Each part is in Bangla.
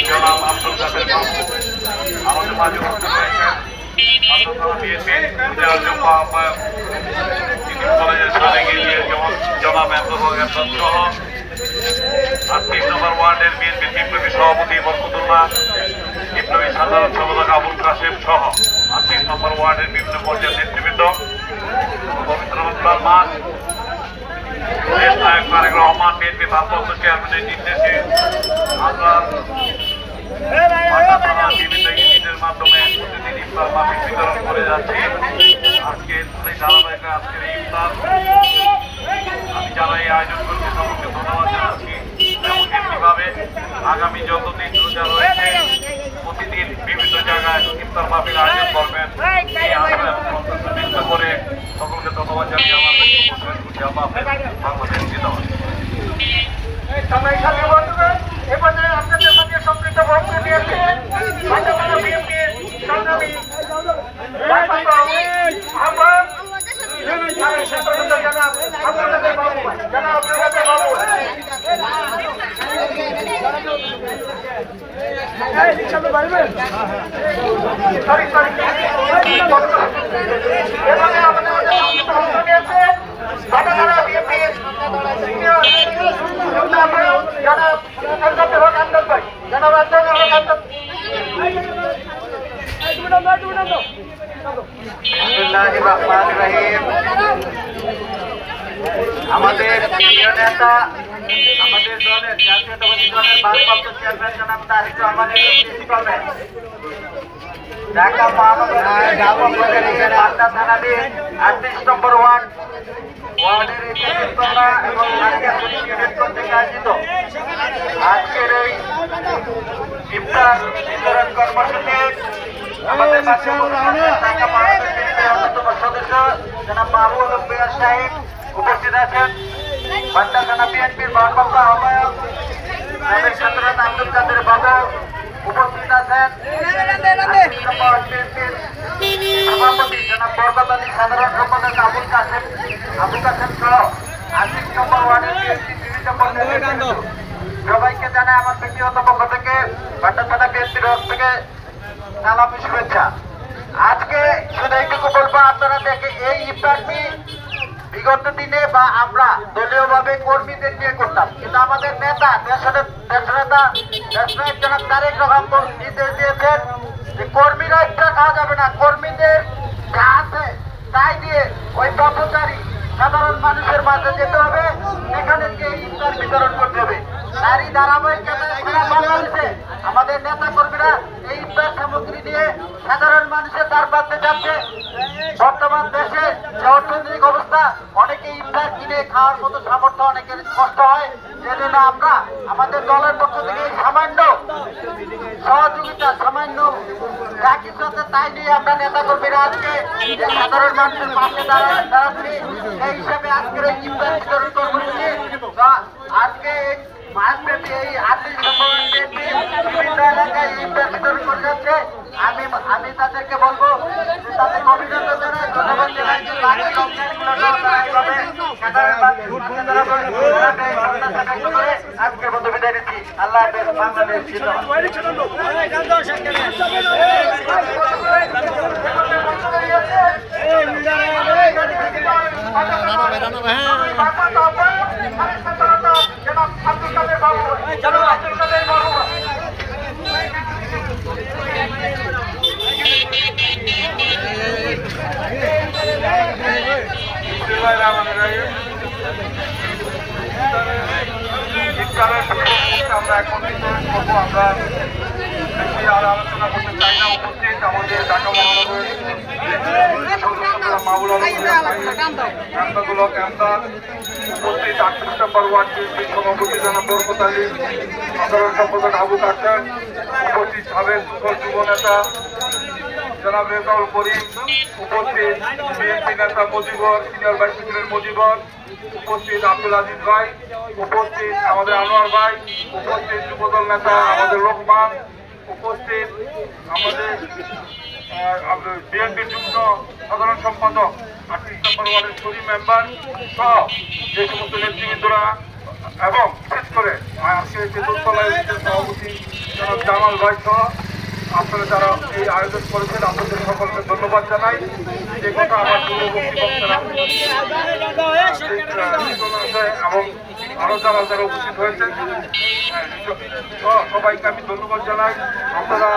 জনাব আব্দুল কাদের বাবু আমাদের মাঝে উপস্থিত হয়েছেন। কলেজের সাবেক জনাব সহ ৩৮ নম্বর ওয়ার্ডের বিএনপির বিপ্লবী সভাপতি বরকতুল্লাহ, বিপ্লবী সাধারণ সম্পাদক আবুল কাসেম সহ ৩৮ নম্বর ওয়ার্ডের বিভিন্ন পর্যায়ের নেতৃবৃন্দ, পবিত্র রমজান মাস, দেশ নায়ক তারেক রহমান বিএনপি ভারপ্রাপ্ত চেয়ারম্যানের নির্দেশে আমরা বিভিন্ন ইউনিটের মাধ্যমে প্রতিদিন ইফতার মাহফিল বিতরণ করে যাচ্ছি। আজকের এই ইফতার আমি যারা এই আয়োজন করছি সকলকে ধন্যবাদ জানাচ্ছি। এবং এমনিভাবে আগামী যতদিন রোজা রয়েছে প্রতিদিন বিভিন্ন জায়গায় ইফতার মাহফিল আয়োজন করবেন এই আশা এবং প্রত্যাশা ব্যক্ত করে সকলকে ধন্যবাদ জানিয়ে আমার বাংলাদেশ জিন্দাবাদ। এবারে আপনাদের মধ্যে সম্পৃক্ত বক্তব্য দিয়েছেন সংগ্রামী আমাদের প্রিয় নেতা, আমাদের দলের জাতীয়তাবাদী দলের ভারপ্রাপ্ত চেয়ারম্যান জনাব তারেক রহমানের নেতৃত্বে ঢাকা মহানগরের পাটনা থানাধীন ৩৮ নম্বর ওয়ার্ডের এবং ইউনিট কর্তৃক আয়োজিত আজকের এই ইফতার বিতরণ কর্মসূচি আমাদের ঢাকা মহানগর অন্যতম সদস্য জনাব মাহবুব আলম বিয়াস সাহেব উপস্থিত আছেন। পাটনা থানা বিএনপির ভারপ্রাপ্ত আহ্বায়ক ছাত্রনেতা আব্দুল কাদের বাবু উপস্থিত আছেন। সভাপতি জনাব বরকত আলী, সাধারণ সম্পাদক আবুল কাসেম সহ ৩৮ নম্বর ওয়ার্ডের বিভিন্ন সবাইকে জানায় আমার ব্যক্তিগত পক্ষ থেকে পাটনা থানা বিএনপির থেকে সালাম শুভেচ্ছা। আজকে শুধু এইটুকু বলবো, আপনারা দেখে এই ইফতারটি বিগত দিনে বা আমরা দলীয়ভাবে কর্মীদের নিয়ে করতাম, কিন্তু আমাদের নেতা দেশনায়ক জনাব তারেক রহমান নির্দেশ দিয়েছেন যে কর্মীরা ইফতার খাওয়া যাবে না, কর্মীদের যা আছে তাই দিয়ে ওই পথচারী সাধারণ মানুষের মাঝে যেতে হবে, সেখানে গিয়ে ইফতার বিতরণ করতে হবে। তারই ধারাবাহিকতায় সারা বাংলাদেশে আমাদের নেতা কর্মীরা এই ইফতার সামগ্রী নিয়ে সাধারণ মানুষের দ্বার প্রান্তে যাচ্ছে। বর্তমান দেশে যে অর্থনৈতিক অবস্থা, অনেকে ইফতার কিনে খাওয়ার মতো সামর্থ্য অনেকের কষ্ট হয়, সেজন্য আমরা আমাদের দলের পক্ষ থেকে সামান্য সহযোগিতা, সামান্য যা কিছু আছে তাই নিয়ে আমরা নেতা কর্মীরা আজকে সাধারণ মানুষের পাশে দাঁড়াচ্ছি। এই হিসাবে আজকের এই ইফতার বিতরণ কর্মসূচি আজকে মাসব্যাপী এই ৩৮ নম্বর বিভিন্ন এলাকায় ইফতার বিতরণ করে যাচ্ছে। আমি তাদেরকে বলবো তাদের অভিনন্দন জানাই, ধন্যবাদ জানাই যে আজকের মতো বিদায় নিচ্ছি। আল্লাহ হাফেজ। বাংলাদেশ আমরা এখন আমরা বেশি আর আলোচনা করতে চাই না। উপস্থিত আমাদের ঢাকা মহানগরের মাহবুব আলম উপস্থিত ৩৮ নম্বর ওয়ার্ড বিএনপির সভাপতি জনাব বরকত আলী, সাধারণ সম্পাদক আবু কাসেম, উপস্থিত সাবেক যুব নেতা জনাব রেজাউল করিম, উপস্থিত বিএনপি নেতা Mujibur, senior vice president Mujibur, উপস্থিত আব্দুল আজিজ ভাই, উপস্থিত আমাদের আনোয়ার ভাই, উপস্থিত যুবদল নেতা আমাদের লোকমান, উপস্থিত আমাদের বিএনপির যুগ্ম সাধারণ সম্পাদক ৩৮ নম্বর ওয়ার্ডের শরীফ মেম্বার সহ যে সমস্ত নেতৃবৃন্দরা এবং করে আজকে যে দোতলায় সভাপতি জনাব জামাল ভাই সহ আপনারা যারা এই আয়োজন করেছেন আপনাদের সকলকে ধন্যবাদ জানাই। যে কথা আমার দূরবর্তী বক্তারা এবং আরো যারা যারা উপস্থিত হয়েছেন সবাইকে আমি ধন্যবাদ জানাই। আপনারা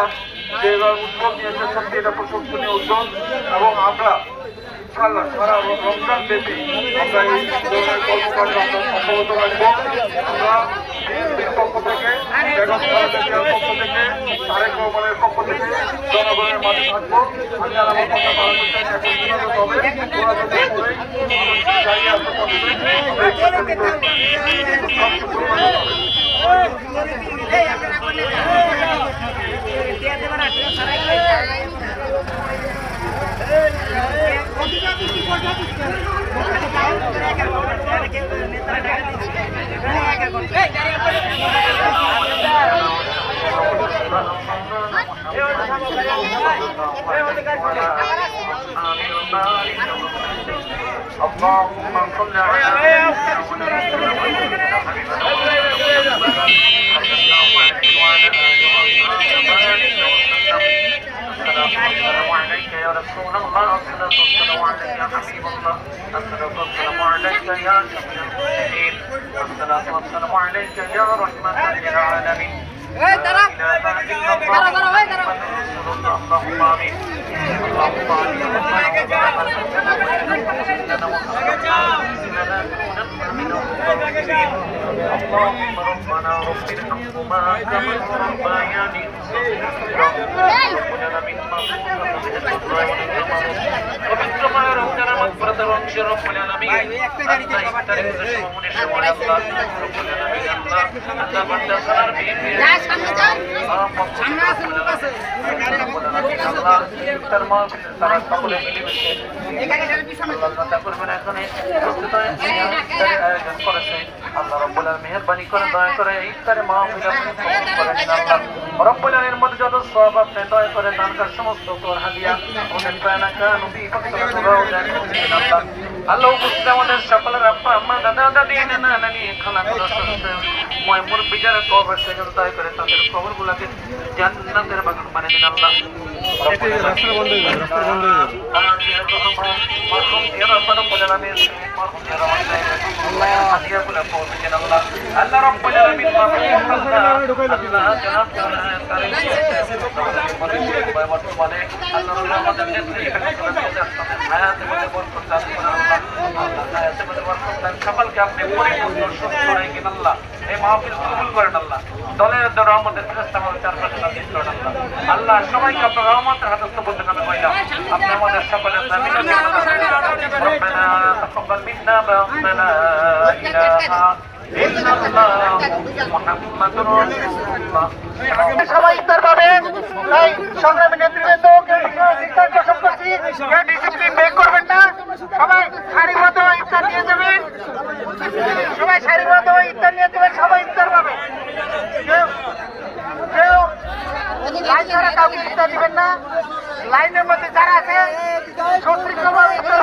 যে উদ্যোগ নিয়েছেন সত্যি এটা প্রশংসনীয় উদ্যোগ এবং আমরা ইনশাআল্লাহ সারা রমজান ব্যাপী আমরা এই ধরনের কর্মকাণ্ড আমরা অব্যাহত রাখবো। আমরা বিএনপির পক্ষ থেকে বেগম খালেদা জিয়ার পক্ষ থেকে তারেক রহমানের পক্ষ থেকে জনগণের মাঝে থাকবো। আমি আর আমার কথা বাড়াতে চাই এখন বিনোদন হবে ওরা যদি করেই জায়গায় আসতে اللهم صل على السلام عليك يا رسول الله الصلاة والسلام عليك يا حبيب الله الصلاة والسلام عليك يا شفيع المسلمين الصلاة والسلام عليك يا رحمة للعالمين لا إله إلا الله محمد رسول الله اللهم آمين اللهم آمين اللهم ربنا رب ارحمهما كما ربياني صغيرا من وبنت ما ربنا مغفرة وانشر رب العالمين أنت اخترق شمون شمون الله رب العالمين أنت بند سنر بإذن মেহরবানি করে দয়া করে ইফতারে মাহফিল আপনি কবুল করে নিন আল্লাহ রব্বুল আলামিনের মধ্যে যত সওয়াব আপনি দয়া করে দান করার সমস্ত তোর হাদিয়া ওদের বানাকা নবী ফকরাও দান করুন আল্লাহ আল্লাহ উপস্থিত আমাদের সকলের আব্বা আম্মা দাদা দাদি নানা নানি খালা খালা মই মুরব্বি যারা কবর থেকে দয়া করে তাদের কবরগুলোকে জান্নাতের বাগান বানিয়ে দিন আল্লাহ রাস্তা বন্ধ হয়ে যাবে রাস্তা বন্ধ হয়ে যাবে মারহুম ইয়া রাব্বুল আলামিন মারহুম ইয়া রাব্বুল আল্লাহ হাদিয়াগুলো পৌঁছে দেন আল্লাহ আল্লাহ রাব্বুল আলামিন সকলকে আপনি পরিপূর্ণ সুস্থ রেখে আল্লাহ এই মাহফিল কবুল করেন আল্লাহ দলের রহমতের ফেরেশতা আমাদের চারপাশে নাযিল করেন আল্লাহ আল্লাহ সবাইকে আপনার রহমতের হাতে বলতে আমি কইলাম আপনি আমাদের সকলের রব্বানা তাকাব্বাল মিন্না রব্বানা ইলাহা ইল্লাল্লাহ মুহাম্মাদুর রাসূলুল্লাহ সবাই ইফতার পাবেন। তাই সংগ্রামী নেতৃবৃন্দ ডিসিপ্লিন ব্রেক করবেন না, সবাই সারিবদ্ধ ইফতার নিয়ে যাবেন, সবাই সারিবদ্ধ ইফতার নিয়ে যাবেন, সবাই ইফতার পাবেন। কেউ লাইন ছাড়া কাউকে ইফতার দিবেন না, লাইনের মধ্যে যারা আছে সতর্কভাবে ইফতার